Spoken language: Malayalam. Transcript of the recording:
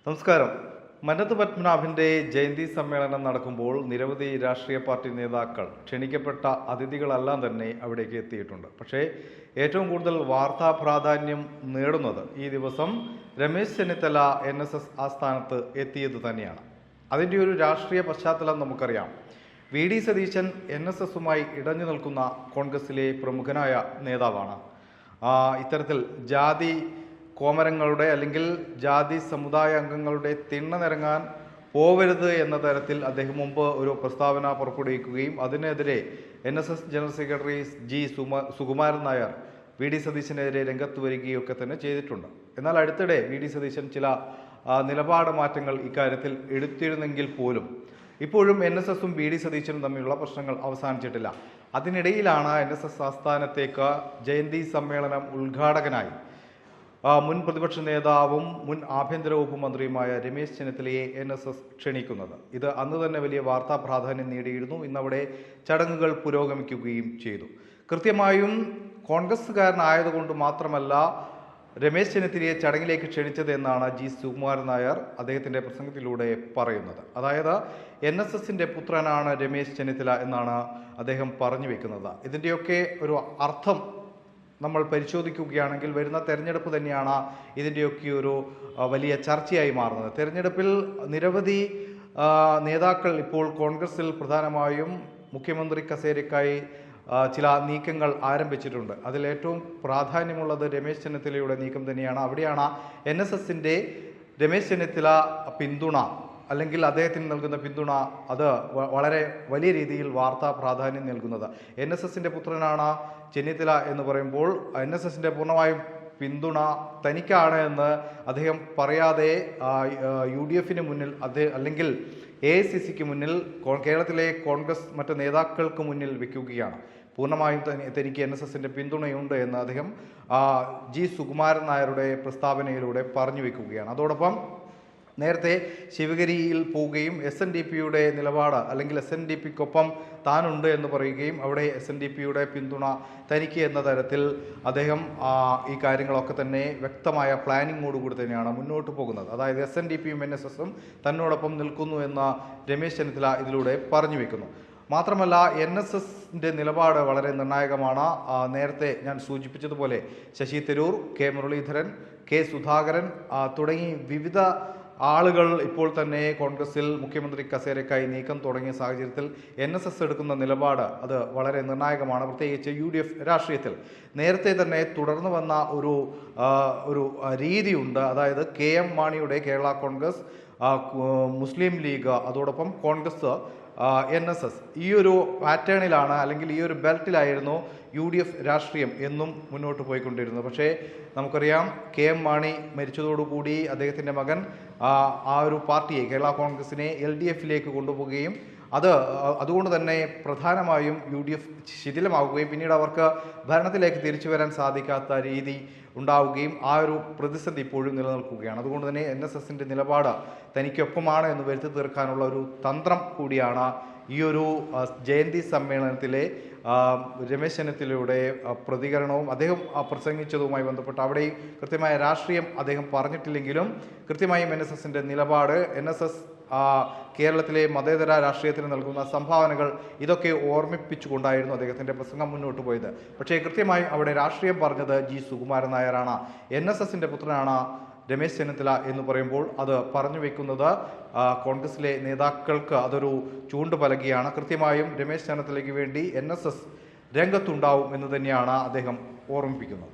നമസ്കാരം. മന്നത്ത് പത്മനാഭന്റെ ജയന്തി സമ്മേളനം നടക്കുമ്പോൾ നിരവധി രാഷ്ട്രീയ പാർട്ടി നേതാക്കൾ ക്ഷണിക്കപ്പെട്ട അതിഥികളെല്ലാം തന്നെ അവിടേക്ക് എത്തിയിട്ടുണ്ട്. പക്ഷേ ഏറ്റവും കൂടുതൽ വാർത്താ പ്രാധാന്യം നേടുന്നത് ഈ ദിവസം രമേശ് ചെന്നിത്തല NSS ആസ്ഥാനത്ത് എത്തിയത് തന്നെയാണ്. അതിൻ്റെ ഒരു രാഷ്ട്രീയ പശ്ചാത്തലം നമുക്കറിയാം. VD സതീശൻ NSSുമായി ഇടഞ്ഞു നിൽക്കുന്ന കോൺഗ്രസിലെ പ്രമുഖനായ നേതാവാണ്. ഇത്തരത്തിൽ ജാതി കോമരങ്ങളുടെ അല്ലെങ്കിൽ ജാതി സമുദായ അംഗങ്ങളുടെ തിണ്ണ നിറങ്ങാൻ പോവരുത് എന്ന തരത്തിൽ അദ്ദേഹം മുമ്പ് ഒരു പ്രസ്താവന പുറപ്പെടുവിക്കുകയും അതിനെതിരെ NSS general secretary G. Sukumaran Nair VD സതീശനെതിരെ രംഗത്ത് വരികയൊക്കെ തന്നെ ചെയ്തിട്ടുണ്ട്. എന്നാൽ അടുത്തിടെ VD സതീശൻ ചില നിലപാട് മാറ്റങ്ങൾ ഇക്കാര്യത്തിൽ എടുത്തിരുന്നെങ്കിൽ പോലും ഇപ്പോഴും NSSും VD സതീശനും തമ്മിലുള്ള പ്രശ്നങ്ങൾ അവസാനിച്ചിട്ടില്ല. അതിനിടയിലാണ് NSS ആസ്ഥാനത്തേക്ക് ജയന്തി സമ്മേളനം ഉദ്ഘാടകനായി മുൻ പ്രതിപക്ഷ നേതാവും മുൻ ആഭ്യന്തര വകുപ്പ് മന്ത്രിയുമായ രമേശ് ചെന്നിത്തലയെ NSS ക്ഷണിക്കുന്നത്. ഇത് അന്ന് തന്നെ വലിയ വാർത്താ പ്രാധാന്യം നേടിയിരുന്നു. ഇന്നവിടെ ചടങ്ങുകൾ പുരോഗമിക്കുകയും ചെയ്തു. കൃത്യമായും കോൺഗ്രസ്സുകാരനായതുകൊണ്ട് മാത്രമല്ല രമേശ് ചെന്നിത്തലയെ ചടങ്ങിലേക്ക് ക്ഷണിച്ചത് എന്നാണ് G. സുകുമാരൻ നായർ അദ്ദേഹത്തിൻ്റെ പ്രസംഗത്തിലൂടെ പറയുന്നത്. അതായത് NSSന്റെ പുത്രനാണ് രമേശ് ചെന്നിത്തല എന്നാണ് അദ്ദേഹം പറഞ്ഞു വെക്കുന്നത്. ഇതിൻ്റെയൊക്കെ ഒരു അർത്ഥം നമ്മൾ പരിശോധിക്കുകയാണെങ്കിൽ വരുന്ന തെരഞ്ഞെടുപ്പ് തന്നെയാണ് ഇതിൻ്റെയൊക്കെ ഒരു വലിയ ചർച്ചയായി മാറുന്നത്. തെരഞ്ഞെടുപ്പിൽ നിരവധി നേതാക്കൾ ഇപ്പോൾ കോൺഗ്രസിൽ പ്രധാനമായും മുഖ്യമന്ത്രി കസേരയ്ക്കായി ചില നീക്കങ്ങൾ ആരംഭിച്ചിട്ടുണ്ട്. അതിലേറ്റവും പ്രാധാന്യമുള്ളത് രമേശ് ചെന്നിത്തലയുടെ നീക്കം തന്നെയാണ്. അവിടെയാണ് NSSന്റെ രമേശ് ചെന്നിത്തല പിന്തുണ അല്ലെങ്കിൽ അദ്ദേഹത്തിന് നൽകുന്ന പിന്തുണ അത് വളരെ വലിയ രീതിയിൽ വാർത്താ പ്രാധാന്യം നൽകുന്നത്. NSSന്റെ പുത്രനാണ് ചെന്നിത്തല എന്ന് പറയുമ്പോൾ NSSന്റെ പൂർണ്ണമായും പിന്തുണ തനിക്കാണ് എന്ന് അദ്ദേഹം പറയാതെ UDFന് മുന്നിൽ അല്ലെങ്കിൽ AICCക്ക് മുന്നിൽ കേരളത്തിലെ കോൺഗ്രസ് മറ്റ് നേതാക്കൾക്ക് മുന്നിൽ വെക്കുകയാണ്. പൂർണ്ണമായും തനിക്ക് NSSന്റെ പിന്തുണയുണ്ട് എന്ന് അദ്ദേഹം G. സുകുമാരൻ നായരുടെ പ്രസ്താവനയിലൂടെ പറഞ്ഞു വെക്കുകയാണ്. അതോടൊപ്പം നേരത്തെ ശിവഗിരിയിൽ പോവുകയും SNDPയുടെ നിലപാട് അല്ലെങ്കിൽ SNDPക്കൊപ്പം താനുണ്ട് എന്ന് പറയുകയും അവിടെ SNDPയുടെ പിന്തുണ തനിക്ക് എന്ന തരത്തിൽ അദ്ദേഹം ഈ കാര്യങ്ങളൊക്കെ തന്നെ വ്യക്തമായ പ്ലാനിങ്ങോടുകൂടി തന്നെയാണ് മുന്നോട്ട് പോകുന്നത്. അതായത് SNDPയും NSSും തന്നോടൊപ്പം നിൽക്കുന്നു എന്ന് രമേശ് ചെന്നിത്തല ഇതിലൂടെ പറഞ്ഞു വെക്കുന്നു. മാത്രമല്ല NSSന്റെ നിലപാട് വളരെ നിർണായകമാണ്. നേരത്തെ ഞാൻ സൂചിപ്പിച്ചതുപോലെ ശശി തരൂർ, K. മുരളീധരൻ, K. സുധാകരൻ തുടങ്ങി വിവിധ ആളുകൾ ഇപ്പോൾ തന്നെ കോൺഗ്രസിൽ മുഖ്യമന്ത്രി കസേരയ്ക്കായി നീക്കം തുടങ്ങിയ സാഹചര്യത്തിൽ NSS എടുക്കുന്ന നിലപാട് അത് വളരെ നിർണായകമാണ്. പ്രത്യേകിച്ച് UDF രാഷ്ട്രീയത്തിൽ നേരത്തെ തന്നെ തുടർന്നു വന്ന ഒരു രീതിയുണ്ട്. അതായത് KM മാണിയുടെ കേരള കോൺഗ്രസ്, മുസ്ലിം ലീഗ്, അതോടൊപ്പം കോൺഗ്രസ്, NSS ഈ ഒരു പാറ്റേണിലാണ് അല്ലെങ്കിൽ ഈ ഒരു ബെൽറ്റിലായിരുന്നു UDF രാഷ്ട്രീയം എന്നും മുന്നോട്ട് പോയിക്കൊണ്ടിരുന്നത്. പക്ഷേ നമുക്കറിയാം KM മാണി മരിച്ചതോടുകൂടി അദ്ദേഹത്തിൻ്റെ മകൻ ആ ഒരു പാർട്ടിയെ കേരള കോൺഗ്രസിനെ LDFിലേക്ക് കൊണ്ടുപോവുകയും അതുകൊണ്ട് തന്നെ പ്രധാനമായും UDF ശിഥിലമാവുകയും പിന്നീട് അവർക്ക് ഭരണത്തിലേക്ക് തിരിച്ചു വരാൻ സാധിക്കാത്ത രീതി ഉണ്ടാവുകയും ആ ഒരു പ്രതിസന്ധി ഇപ്പോഴും നിലനിൽക്കുകയാണ്. അതുകൊണ്ട് തന്നെ NSSന്റെ നിലപാട് തനിക്കൊപ്പമാണ് എന്ന് വരുത്തി തീർക്കാനുള്ള ഒരു തന്ത്രം കൂടിയാണ് ഈ ഒരു ജയന്തി സമ്മേളനത്തിലെ രമേശ് ചെന്നിത്തലയുടെ പ്രതികരണവും അദ്ദേഹം പ്രസംഗിച്ചതുമായി ബന്ധപ്പെട്ട് അവിടെയും കൃത്യമായ രാഷ്ട്രീയം അദ്ദേഹം പറഞ്ഞിട്ടില്ലെങ്കിലും കൃത്യമായും NSSന്റെ നിലപാട്, NSS കേരളത്തിലെ മതേതര രാഷ്ട്രീയത്തിന് നൽകുന്ന സംഭാവനകൾ ഇതൊക്കെ ഓർമ്മിപ്പിച്ചുകൊണ്ടായിരുന്നു അദ്ദേഹത്തിൻ്റെ പ്രസംഗം മുന്നോട്ട് പോയത്. പക്ഷേ കൃത്യമായും അവിടെ രാഷ്ട്രീയം പറഞ്ഞത് G. സുകുമാരൻ നായരാണ്. NSSന്റെ പുത്രനാണ് രമേശ് ചെന്നിത്തല എന്ന് പറയുമ്പോൾ അത് പറഞ്ഞു വെക്കുന്നത് കോൺഗ്രസിലെ നേതാക്കൾക്ക് അതൊരു ചൂണ്ടുപലകയാണ്. കൃത്യമായും രമേശ് ചെന്നിത്തലയ്ക്ക് വേണ്ടി NSS രംഗത്തുണ്ടാവും എന്ന് തന്നെയാണ് അദ്ദേഹം ഓർമ്മിപ്പിക്കുന്നത്.